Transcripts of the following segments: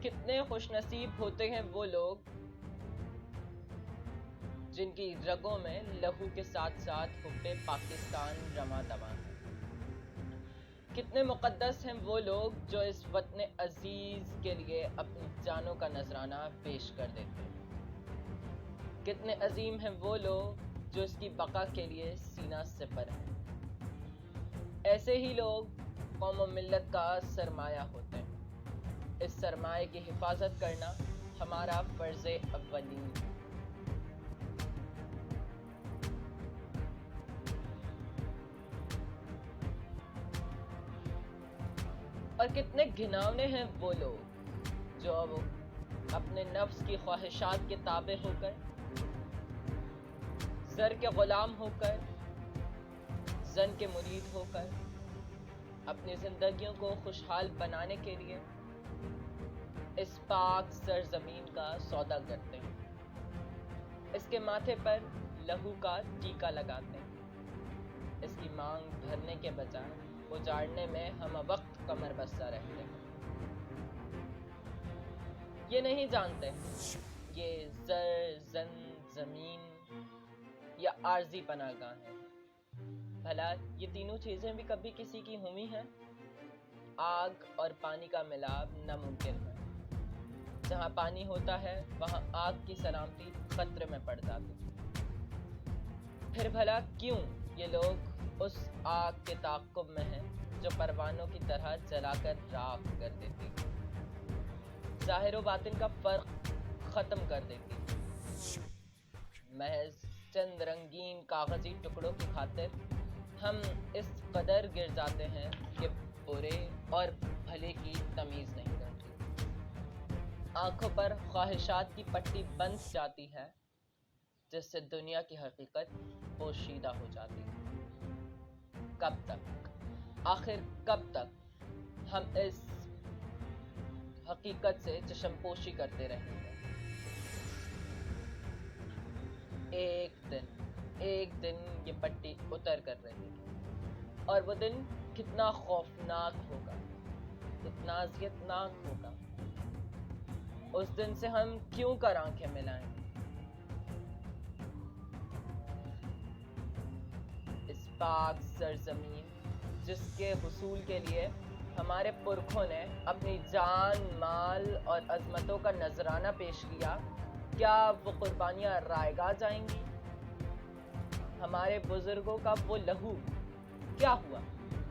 کتنے خوش نصیب ہوتے ہیں وہ لوگ جن کی رگوں میں لہو کے ساتھ ساتھ حب پاکستان رواں دواں ہے۔ کتنے مقدس ہیں وہ لوگ جو اس وطن عزیز کے لیے اپنی جانوں کا نذرانہ پیش کر دیتے ہیں۔ کتنے عظیم ہیں وہ لوگ جو اس کی بقا کے لیے سینہ سپر ہیں۔ ایسے ہی لوگ قوم و ملت کا سرمایہ ہوتے ہیں۔ اس سرمایہ کی حفاظت کرنا ہمارا فرض اولین ہے۔ اور کتنے گھناونے ہیں وہ لوگ جو اپنے نفس کی خواہشات کے تابع ہو کر، زر کے غلام ہو کر، زن کے مرید ہو کر اپنی زندگیوں کو خوشحال بنانے کے لیے اس پاک سرزمین کا سودا کرتے ہیں۔ اس کے ماتھے پر لہو کا ٹیکا لگاتے ہیں۔ اس کی مانگ بھرنے کے بجائے اجاڑنے میں ہم وقت کمر بستہ رہتے ہیں۔ یہ نہیں جانتے یہ زر، زن، زمین یا عارضی پناہ گاہ ہے۔ بھلا یہ تینوں چیزیں بھی کبھی کسی کی ہوئی ہیں؟ آگ اور پانی کا ملاپ ناممکن ہے۔ جہاں پانی ہوتا ہے وہاں آگ کی سلامتی خطرے میں پڑ جاتی ہے۔ پھر بھلا کیوں یہ لوگ اس آگ کے تعاقب میں ہیں جو پروانوں کی طرح جلا کر راکھ کر دیتی ہے، ظاہر و باطن کا فرق ختم کر دیتی ہے۔ محض چند رنگین کاغذی ٹکڑوں کی خاطر ہم اس قدر گر جاتے ہیں کہ برے اور بھلے کی تمیز نہیں رہتی۔ آنکھوں پر خواہشات کی پٹی بند جاتی ہے جس سے دنیا کی حقیقت پوشیدہ ہو جاتی ہے۔ کب تک، آخر کب تک ہم اس حقیقت سے چشم پوشی کرتے رہیں گے؟ ایک دن یہ پٹی اتر کر رہے گی، اور وہ دن کتنا خوفناک ہوگا، کتنا اذیتناک ہوگا۔ اس دن سے ہم کیوں کر آنکھیں ملائیں گے؟ اس پاک سرزمین جس کے حصول کے لیے ہمارے پرکھوں نے اپنی جان، مال اور عظمتوں کا نذرانہ پیش کیا، کیا وہ قربانیاں رائگاں جائیں گی؟ ہمارے بزرگوں کا وہ لہو کیا ہوا؟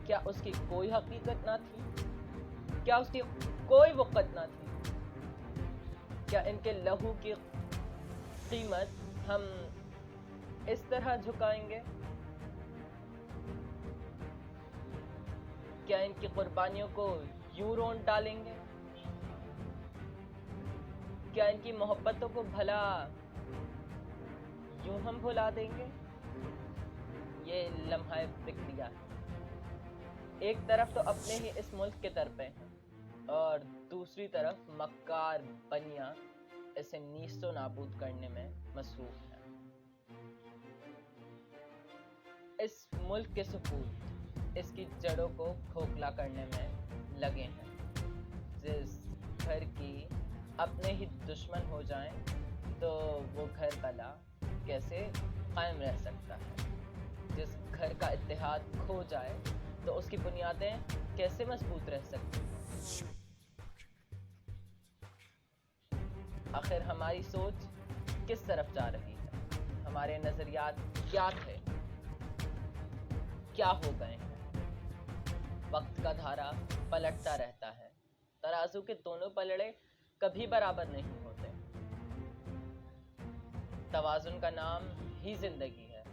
کیا اس کی کوئی حقیقت نہ تھی؟ کیا اس کی کوئی وقت نہ تھی؟ کیا ان کے لہو کی قیمت ہم اس طرح جھکائیں گے؟ کیا ان کی قربانیوں کو یوں رونٹ ڈالیں گے؟ کیا ان کی محبتوں کو بھلا یوں ہم بھلا دیں گے؟ یہ لمحہ فکریہ ہے۔ ایک طرف تو اپنے ہی اس ملک کے طرفے ہیں اور دوسری طرف مکار بنیاں اسے نیست و نابود کرنے میں مصروف ہیں۔ اس ملک کے سپوت اس کی جڑوں کو کھوکھلا کرنے میں لگے ہیں۔ جس گھر کی اپنے ہی دشمن ہو جائیں تو وہ گھر بھلا کیسے قائم رہ سکتا ہے؟ جس گھر کا اتحاد کھو جائے تو اس کی بنیادیں کیسے مضبوط رہ سکتی ہیں؟ آخر ہماری سوچ کس طرف جا رہی ہے؟ ہمارے نظریات کیا تھے؟ کیا ہو گئے ہیں؟ وقت کا دھارا پلٹتا رہتا ہے، ترازو کے دونوں پلڑے کبھی برابر نہیں ہوتے۔ توازن کا نام ہی زندگی ہے۔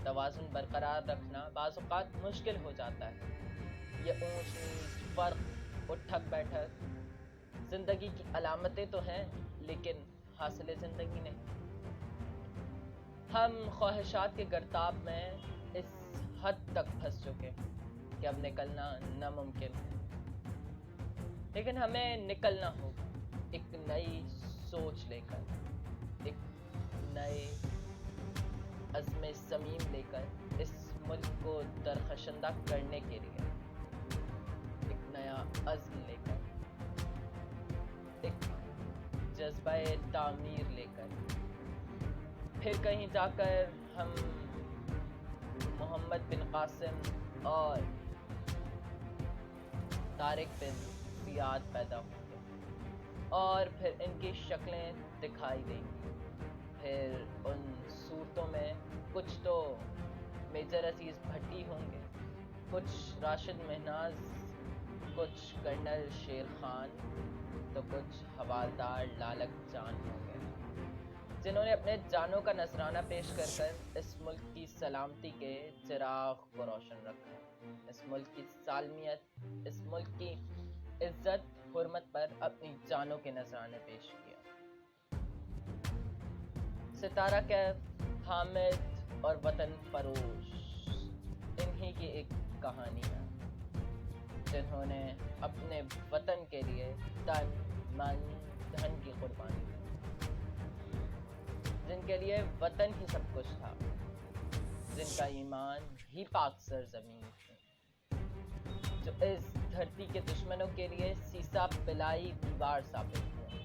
توازن برقرار رکھنا بعض اوقات مشکل ہو جاتا ہے۔ یہ اونچ نیچ، فرق، اٹھک بیٹھک زندگی کی علامتیں تو ہیں، لیکن حاصل زندگی نہیں۔ ہم خواہشات کے گرتاب میں اس حد تک پھنس چکے کہ اب نکلنا ناممکن ہے، لیکن ہمیں نکلنا ہوگا ایک نئی سوچ لے کر، ایک نئے عزم صمیم لے کر اس ملک کو درخشندہ کرنے کے لیے، ایک نیا عزم لے کر۔ جذبہ تعمیر لے کر. پھر کہیں جا کر ہم محمد بن قاسم اور طارق بن زیاد پیدا ہوں گے اور پھر ان کی شکلیں دکھائی دیں گی. پھر ان صورتوں میں کچھ تو میجر عزیز بھٹی ہوں گے، کچھ راشد مہناز، کچھ کرنل شیر خان، تو کچھ حوالدار لالک جان ہوں گے، جنہوں نے اپنے جانوں کا نذرانہ پیش کر کر اس ملک کی سلامتی کے چراغ کو روشن رکھا، اس ملک کی سالمیت، اس ملک کی عزت حرمت پر اپنی جانوں کے نذرانے پیش کیا. ستارہ کیف، حامد اور وطن فروش انہی کی ایک کہانی ہے، جنہوں نے اپنے وطن کے لیے تن من دھن کی قربانی دی، جن کے لیے وطن ہی سب کچھ تھا، جن کا ایمان ہی پاک سرزمین تھی، جو اس دھرتی کے دشمنوں کے لیے سیسا پلائی دیوار ثابت ہوئے،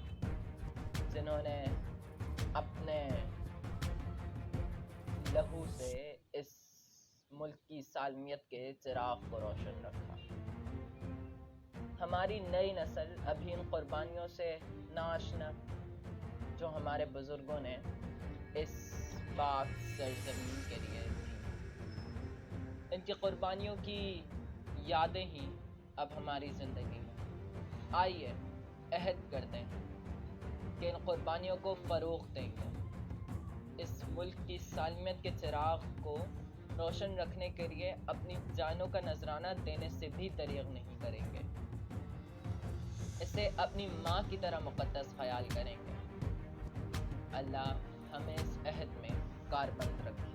جنہوں نے اپنے لہو سے اس ملک کی سالمیت کے چراغ کو روشن رکھا. ہماری نئی نسل ابھی ان قربانیوں سے ناآشنا جو ہمارے بزرگوں نے اس پاک سرزمین کے لیے دی. ان کی قربانیوں کی یادیں ہی اب ہماری زندگی میں. آئیے عہد کرتے ہیں کہ ان قربانیوں کو فروغ دیں گے، اس ملک کی سالمیت کے چراغ کو روشن رکھنے کے لیے اپنی جانوں کا نذرانہ دینے سے بھی دریغ نہیں کریں گے، اسے اپنی ماں کی طرح مقدس خیال کریں گے. اللہ ہمیں اس عہد میں کاربند رکھے.